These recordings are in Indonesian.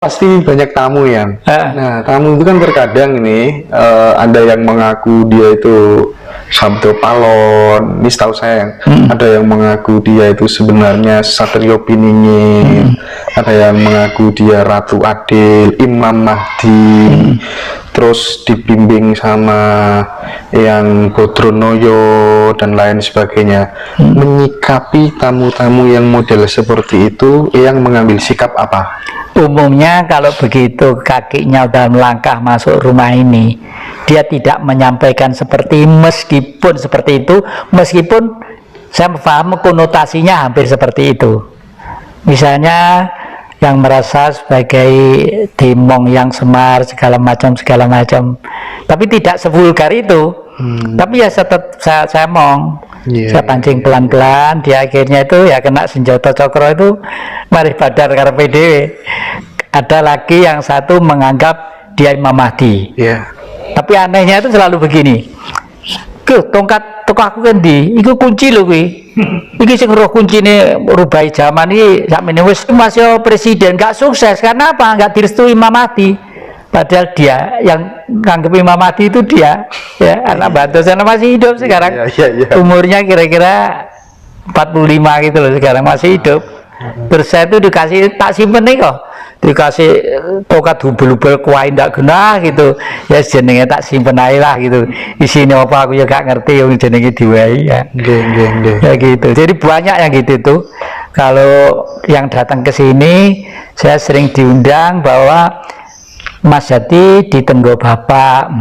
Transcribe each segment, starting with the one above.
pasti banyak tamu ya. Nah, tamu itu kan terkadang ini ada yang mengaku dia itu Sabdo Palon, ini setahu saya. Ada yang mengaku dia itu sebenarnya Satrio Piningin, ada yang mengaku dia Ratu Adil, Imam Mahdi, terus dibimbing sama yang Bodronoyo dan lain sebagainya. Menyikapi tamu-tamu yang model seperti itu, yang mengambil sikap apa? Umumnya kalau begitu kakinya udah melangkah masuk rumah ini, dia tidak menyampaikan meskipun seperti itu, meskipun saya paham konotasinya hampir seperti itu. Misalnya yang merasa sebagai demong yang semar segala macam, tapi tidak sevulgar itu. Tapi ya saya mong. Saya pancing pelan-pelan, dia akhirnya itu ya kena senjata cokro itu mari badar karena PDW. Ada lagi yang satu menganggap dia Imam Mahdi. Tapi anehnya itu selalu begini. Tongkat toko aku kan iku kunci lho kuwi. Iki sing roh kuncine rubai zaman iki sakmene wis masih presiden gak sukses karena apa? Gak direstui Imam Mahdi. Padahal dia yang nganggep Imam Mahdi itu dia, ya anak bantu sana masih hidup sekarang. Umurnya kira-kira 45 gitu loh sekarang masih hidup. Terus saya itu dikasih tak simpen nih kok, dikasih tokat hubel-hubel kuai ndak genah gitu. Ya jenenge tak simpen aja lah gitu. Isinya apa aku ya gak ngerti yang jenenge diwai ya. Ya gitu. Jadi banyak yang gitu tuh. Kalau yang datang ke sini, saya sering diundang bahwa Mas Jati ditenggo bapak,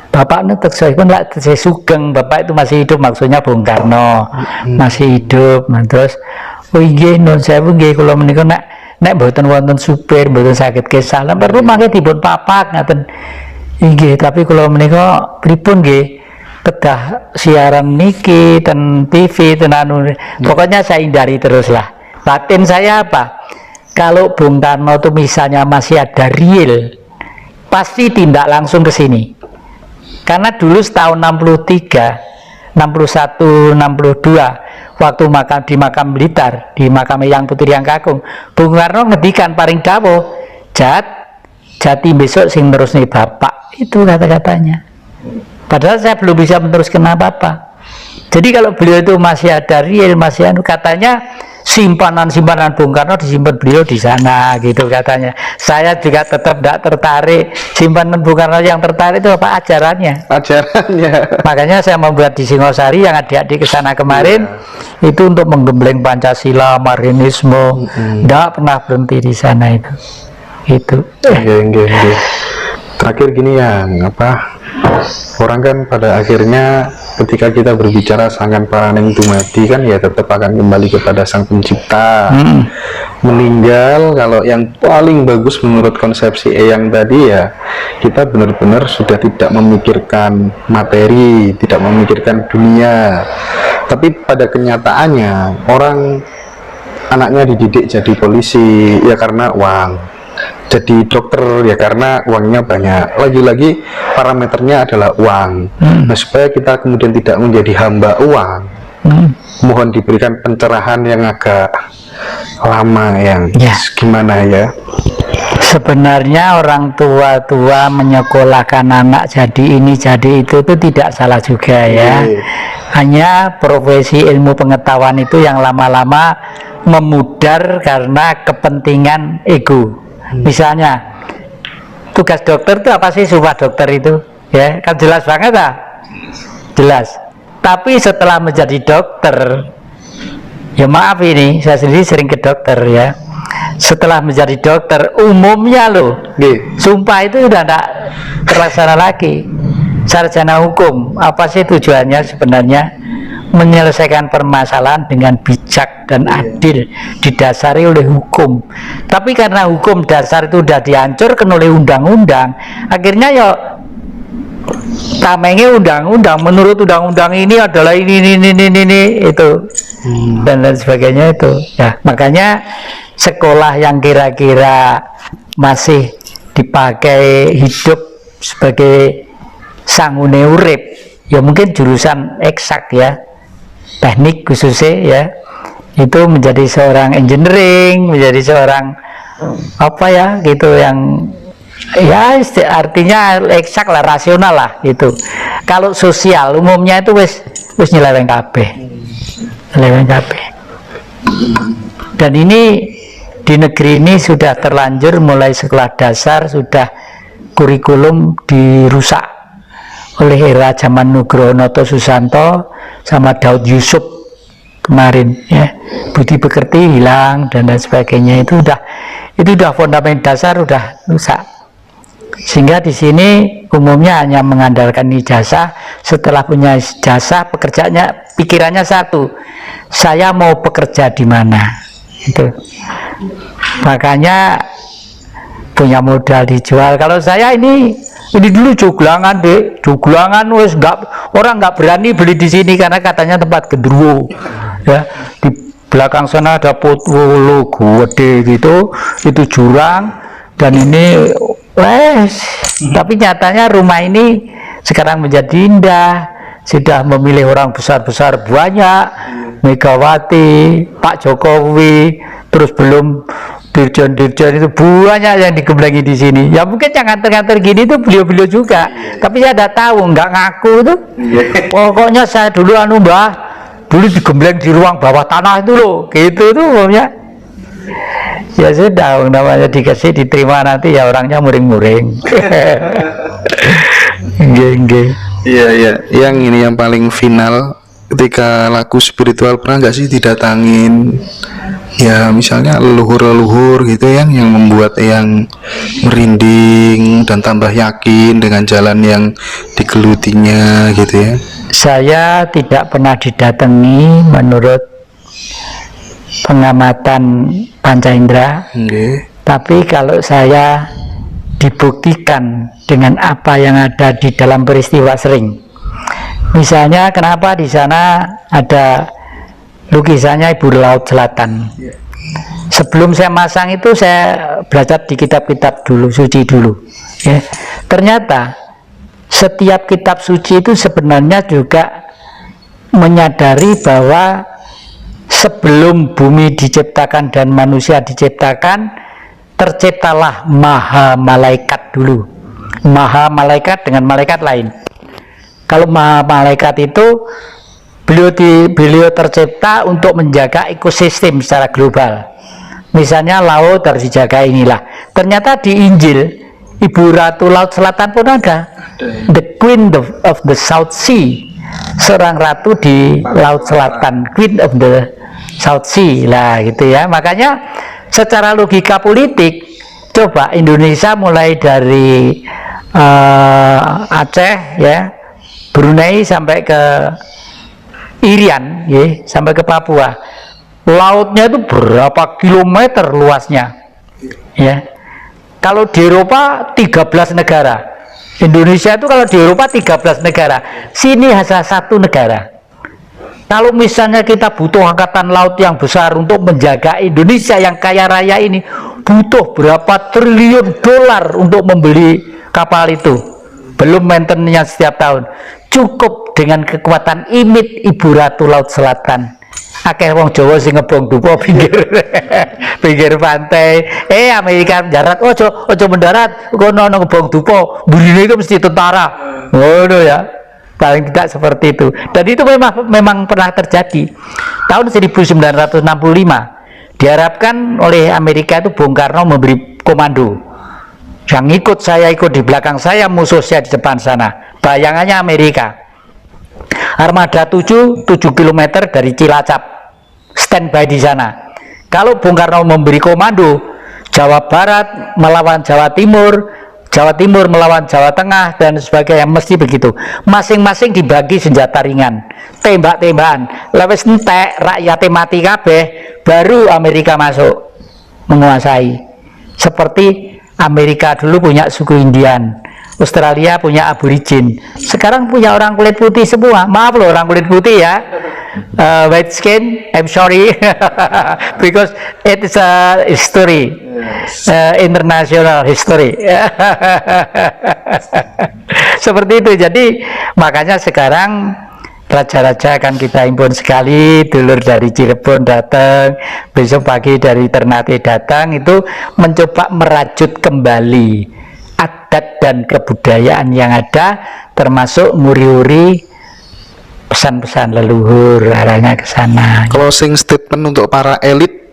bapak nutuk saya pun lah saya sugeng, bapak itu masih hidup, maksudnya Bung Karno masih hidup. Nah, terus oh iya non saya pun gak kalau menikah nek mboten wonten supir, mboten sakit kesah, perlu mangke dipun papak ngaten. Iya tapi kalau menikah pripun nggih kedah siaran niki ten TV ten anu, pokoknya saya hindari terus lah. Batin saya apa? Kalau Bung Karno itu misalnya masih ada real, pasti tindak langsung ke sini. Karena dulu tahun 63, 61, 62, waktu di makam Blitar, di makam Yang Putri Yang Kakung, Bung Karno ngedikan paring dawuh, Jati besok sing terus nih bapak, itu kata-katanya. Padahal saya belum bisa meneruskan apa-apa. Jadi kalau beliau itu masih ada real, masih anu, katanya simpanan Bung Karno disimpan beliau di sana gitu katanya. Saya juga tetap tidak tertarik. Simpanan Bung Karno yang tertarik itu apa? Ajarannya. Makanya saya membuat di Singosari yang adik-adik ke sana kemarin itu untuk menggembleng Pancasila, Marxisme. Tidak pernah berhenti di sana itu. Itu. Terakhir gini ya, orang kan pada akhirnya ketika kita berbicara sangkan panen dumadi kan ya tetap akan kembali kepada Sang Pencipta. Meninggal, kalau yang paling bagus menurut konsepsi Eyang tadi ya, kita benar-benar sudah tidak memikirkan materi, tidak memikirkan dunia. Tapi pada kenyataannya orang anaknya dididik jadi polisi ya karena uang, jadi dokter ya karena uangnya banyak, lagi-lagi parameternya adalah uang. Nah, supaya kita kemudian tidak menjadi hamba uang, mohon diberikan pencerahan yang agak lama yang gimana ya. Sebenarnya orang tua menyekolahkan anak jadi ini jadi itu tidak salah juga ya. Hanya profesi ilmu pengetahuan itu yang lama-lama memudar karena kepentingan ego. Misalnya tugas dokter itu apa sih, sumpah dokter itu ya kan jelas banget jelas. Tapi setelah menjadi dokter, ya maaf ini saya sendiri sering ke dokter ya, setelah menjadi dokter umumnya loh sumpah itu udah tidak terlaksana lagi. Sarjana hukum apa sih tujuannya sebenarnya? Menyelesaikan permasalahan dengan bijak dan adil, didasari oleh hukum. Tapi karena hukum dasar itu sudah dihancurkan oleh undang-undang, akhirnya ya tamengnya undang-undang, menurut undang-undang ini adalah ini itu dan lain sebagainya itu ya. Makanya sekolah yang kira-kira masih dipakai hidup sebagai sangune urip ya mungkin jurusan eksak ya, teknik khususnya ya, itu menjadi seorang engineering, menjadi seorang apa ya gitu, yang ya artinya eksak lah, rasional lah gitu. Kalau sosial umumnya itu wis nyeleweng kabeh. Nyeleweng kabeh. Dan ini di negeri ini sudah terlanjur mulai sekolah dasar, sudah kurikulum dirusak oleh era zaman Nugroho Susanto sama Daud Yusuf kemarin ya. Budi pekerti hilang dan lain sebagainya, itu udah fundament dasar udah rusak. Sehingga di sini umumnya hanya mengandalkan ijazah. Setelah punya ijazah, pekerjaannya, pikirannya satu, saya mau bekerja di mana. Itu. Makanya punya modal dijual. Kalau saya ini dulu joglangan deh, joglangan wes orang nggak berani beli di sini karena katanya tempat gendruwo. Ya, di belakang sana ada potwolo gede gitu, itu jurang, dan ini tapi nyatanya rumah ini sekarang menjadi indah, sudah memilih orang besar-besar banyak, Megawati, Pak Jokowi, terus belum dirjen-dirjen itu banyak yang digembleng di sini. Ya mungkin yang nganter-nganter gini tuh beliau-beliau juga, tapi saya tidak tahu, nggak ngaku tuh. Pokoknya saya dulu mbah, dulu digembleng di ruang bawah tanah itu loh, gitu tuh pokoknya. Ya sudah, namanya dikasih diterima, nanti ya orangnya muring-muring. Iya iya, yang ini yang paling final, ketika laku spiritual pernah nggak sih didatangin ya misalnya leluhur-leluhur gitu yang membuat yang merinding dan tambah yakin dengan jalan yang digelutinya gitu ya? Saya tidak pernah didatangi menurut pengamatan panca indera, tapi kalau saya dibuktikan dengan apa yang ada di dalam peristiwa sering. Misalnya kenapa di sana ada lukisannya Ibu Laut Selatan. Sebelum saya masang itu saya belajar di kitab-kitab dulu, suci dulu. Ya. Ternyata setiap kitab suci itu sebenarnya juga menyadari bahwa sebelum bumi diciptakan dan manusia diciptakan, terciptalah maha malaikat dulu. Maha malaikat dengan malaikat lain. Kalau maha malaikat itu beliau tercipta untuk menjaga ekosistem secara global. Misalnya laut harus dijaga, inilah. Ternyata di Injil Ibu Ratu Laut Selatan pun ada. The Queen of the South Sea. Seorang ratu di Laut Selatan, Queen of the South Sea lah gitu ya. Makanya secara logika politik, coba Indonesia mulai dari Aceh ya, Brunei sampai ke Irian ya, sampai ke Papua, lautnya itu berapa kilometer luasnya ya. Kalau di Eropa 13 negara, Indonesia itu kalau di Eropa 13 negara, sini hanya 1 negara. Kalau misalnya kita butuh angkatan laut yang besar untuk menjaga Indonesia yang kaya raya ini, butuh berapa triliun dolar untuk membeli kapal itu, belum maintenance setiap tahun. Cukup dengan kekuatan imit Ibu Ratu Laut Selatan. Akeh wong Jawa sing ngebong dupo pinggir pantai. Amerika mendarat, ojo mendarat, kono ngebong dupo. Burine itu mesti tentara. Ngono ya. Paling tidak seperti itu. Dan itu memang pernah terjadi. Tahun 1965 diharapkan oleh Amerika itu Bung Karno memberi komando. Yang ikut, saya ikut di belakang saya, musuhnya di depan sana. Bayangannya Amerika. Armada 7 km dari Cilacap, standby di sana. Kalau Bung Karno memberi komando, Jawa Barat melawan Jawa Timur, Jawa Timur melawan Jawa Tengah dan sebagainya, mesti begitu. Masing-masing dibagi senjata ringan, tembak-tembakan. Lewes entek rakyatnya mati kabeh, baru Amerika masuk menguasai. Seperti Amerika dulu punya suku Indian, Australia punya aborigin, sekarang punya orang kulit putih semua. Maaf loh orang kulit putih ya, white skin, I'm sorry, because it is a history, international history. Seperti itu. Jadi makanya sekarang raja-raja akan kita himpun sekali, dulur dari Cirebon datang, besok pagi dari Ternate datang, itu mencoba merajut kembali adat dan kebudayaan yang ada, termasuk nguri-uri pesan-pesan leluhur, arahnya ke sana. Closing statement untuk para elit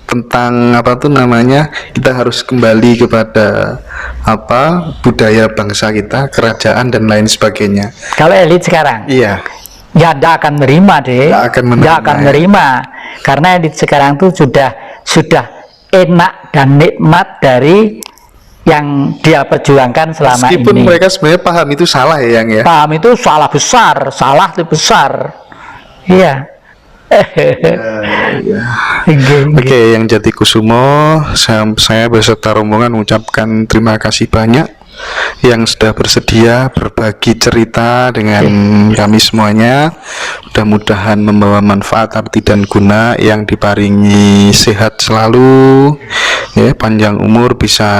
tentang apa tuh namanya, kita harus kembali kepada apa budaya bangsa kita, kerajaan dan lain sebagainya. Kalau elit sekarang, Iya, ya tidak akan menerima deh, Nggak akan menerima, Nggak akan ya. menerima, karena elit sekarang tuh sudah enak dan nikmat dari yang dia perjuangkan selama meskipun ini. mereka sebenarnya paham itu salah ya, Yang ya. Paham itu salah besar, salah itu besar. Iya. Oke, yang Jatikusumo, saya beserta rombongan mengucapkan terima kasih banyak yang sudah bersedia berbagi cerita dengan kami semuanya. Mudah-mudahan membawa manfaat, arti dan guna, yang diparingi sehat selalu, ya, panjang umur, bisa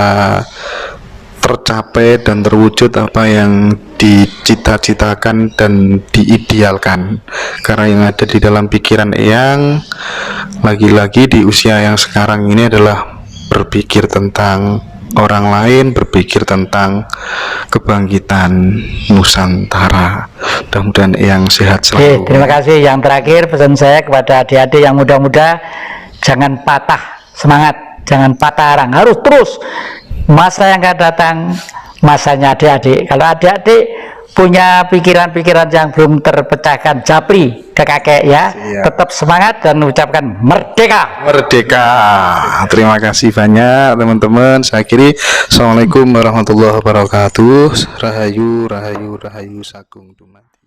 tercapai dan terwujud apa yang dicita-citakan dan diidealkan. Karena yang ada di dalam pikiran Eyang lagi-lagi di usia yang sekarang ini adalah berpikir tentang orang lain, berpikir tentang kebangkitan Nusantara. Mudah-mudahan Eyang sehat selalu. Oke, terima kasih. Yang terakhir pesan saya kepada adik-adik yang muda-muda, jangan patah semangat, jangan patah arang, harus terus. Masa yang akan datang, masanya adik-adik. Kalau adik-adik punya pikiran-pikiran yang belum terpecahkan, japri ke kakek ya, tetap semangat dan ucapkan merdeka. Merdeka. Terima kasih banyak teman-teman. Saya akhiri. Assalamualaikum warahmatullahi wabarakatuh. Rahayu, rahayu, rahayu, sagung dumadi.